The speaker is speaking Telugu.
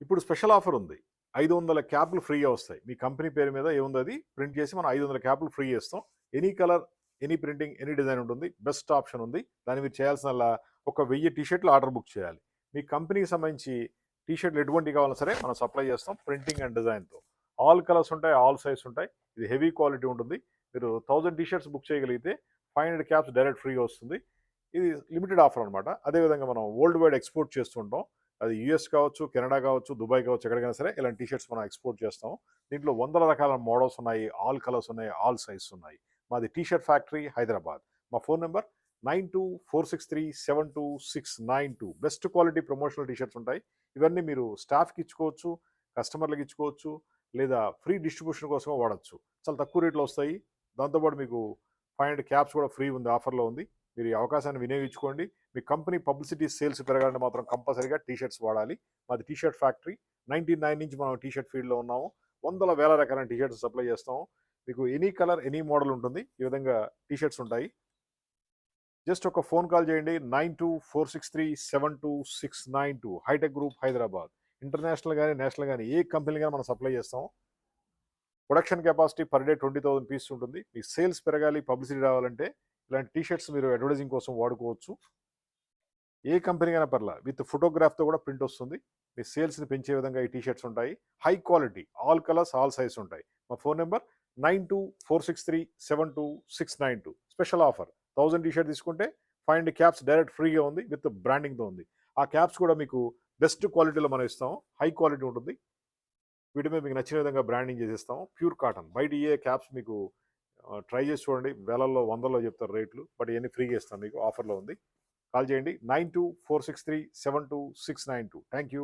ఇప్పుడు స్పెషల్ ఆఫర్ ఉంది. 500 క్యాప్‌లు ఫ్రీగా వస్తాయి. మీ కంపెనీ పేరు మీద ఏముందో అది ప్రింట్ చేసి మనం 500 క్యాప్‌లు ఫ్రీ చేస్తాం. Any colour, any printing, any design ఉంటుంది. బెస్ట్ ఆప్షన్ ఉంది. దానికి మీరు చేయాల్సిందల్లా ఒక 1000 టీ షర్ట్‌లు ఆర్డర్ బుక్ చేయాలి. మీ కంపెనీకి సంబంధించి టీ షర్ట్‌లు ఎటువంటివి కావాలన్నా సరే మనం సప్లై చేస్తాం ప్రింటింగ్ అండ్ డిజైన్‌తో. ఆల్ కలర్స్ ఉంటాయి, ఆల్ సైజ్ ఉంటాయి. ఇది హెవీ క్వాలిటీ ఉంటుంది. మీరు 1000 టీ షర్ట్స్ బుక్ చేయగలిగితే 500 క్యాప్స్ డైరెక్ట్ ఫ్రీగా వస్తుంది. ఇది లిమిటెడ్ ఆఫర్ అనమాట. అదేవిధంగా మనం వరల్డ్ వైడ్ ఎక్స్‌పోర్ట్ చేస్తుంటాం. అది యూఎస్ కావచ్చు, కెనడా కావచ్చు, దుబాయ్ కావచ్చు, ఎక్కడికైనా సరే ఇలాంటి టీ షర్ట్స్ మనం ఎక్స్‌పోర్ట్ చేస్తాం. దీంట్లో వందల రకాల మోడల్స్ ఉన్నాయి, ఆల్ కలర్స్ ఉన్నాయి, ఆల్ సైజెస్ ఉన్నాయి. మాది టీ షర్ట్ ఫ్యాక్టరీ హైదరాబాద్. మా phone number 9246372692. Best quality promotional tea shirts ఉంటాయి. ఇవన్నీ మీరు స్టాఫ్‌కి ఇచ్చుకోవచ్చు, కస్టమర్‌లకి ఇచ్చుకోవచ్చు, లేదా ఫ్రీ డిస్ట్రిబ్యూషన్ కోసం వాడొచ్చు. చాలా తక్కువ రేట్‌లో వస్తాయి. దాంతో పాటు మీకు 500 క్యాప్స్ కూడా ఫ్రీ ఉంది, ఆఫర్‌లో ఉంది. మీరు ఈ అవకాశాన్ని వినియోగించుకోండి. మీ కంపెనీ పబ్లిసిటీ సేల్స్ పెరగాలంటే మాత్రం కంపల్సరీగా టీ షర్ట్స్ వాడాలి. మాది టీ షర్ట్ ఫ్యాక్టరీ. 99 నుంచి మనం టీ షర్ట్ ఫీల్డ్‌లో ఉన్నాము. వందల వేల రకాలైన టీ షర్ట్స్ సప్లై చేస్తాము. మీకు ఎనీ కలర్, ఎనీ మోడల్ ఉంటుంది. ఈ విధంగా టీ షర్ట్స్ ఉంటాయి. జస్ట్ ఒక ఫోన్ కాల్ చేయండి. 9246372692. Hitech group Hyderabad. ఇంటర్నేషనల్ గాని, నేషనల్ గాని ఏ కంపెనీ గాని మనం సప్లై చేస్తాం. Production capacity per day 20,000 pieces ఉంటుంది. మీ సేల్స్ పెరగాలి, పబ్లిసిటీ రావాలంటే ఇలాంటి టీ షర్ట్స్ మీరు అడ్వర్టైజింగ్ కోసం వాడుకోవచ్చు. ఏ కంపెనీ అయినా పర్లా విత్ ఫోటోగ్రాఫ్‌తో కూడా ప్రింట్ వస్తుంది. మీ సేల్స్‌ని పెంచే విధంగా ఈ టీ షర్ట్స్ ఉంటాయి. High quality, all colours, all size ఉంటాయి. మా phone number 9246372692. Special offer 1000 T shirt తీసుకుంటే 500 క్యాప్స్ డైరెక్ట్ ఫ్రీగా ఉంది. విత్ బ్రాండింగ్‌తో ఉంది. ఆ క్యాప్స్ కూడా మీకు బెస్ట్ క్వాలిటీలో మనం ఇస్తాం. హై క్వాలిటీ ఉంటుంది. వీటి మీద మీకు నచ్చిన విధంగా బ్రాండింగ్ చేసిస్తాం. Pure cotton. బయట ఏ క్యాప్స్ మీకు ట్రై చేసి చూడండి. వేలల్లో, వందల్లో చెప్తారు రేట్లు. బట్ ఇవన్నీ ఫ్రీగా ఇస్తాం మీకు. ఆఫర్‌లో ఉంది. కాల్ చేయండి. 9246372692. Thank you.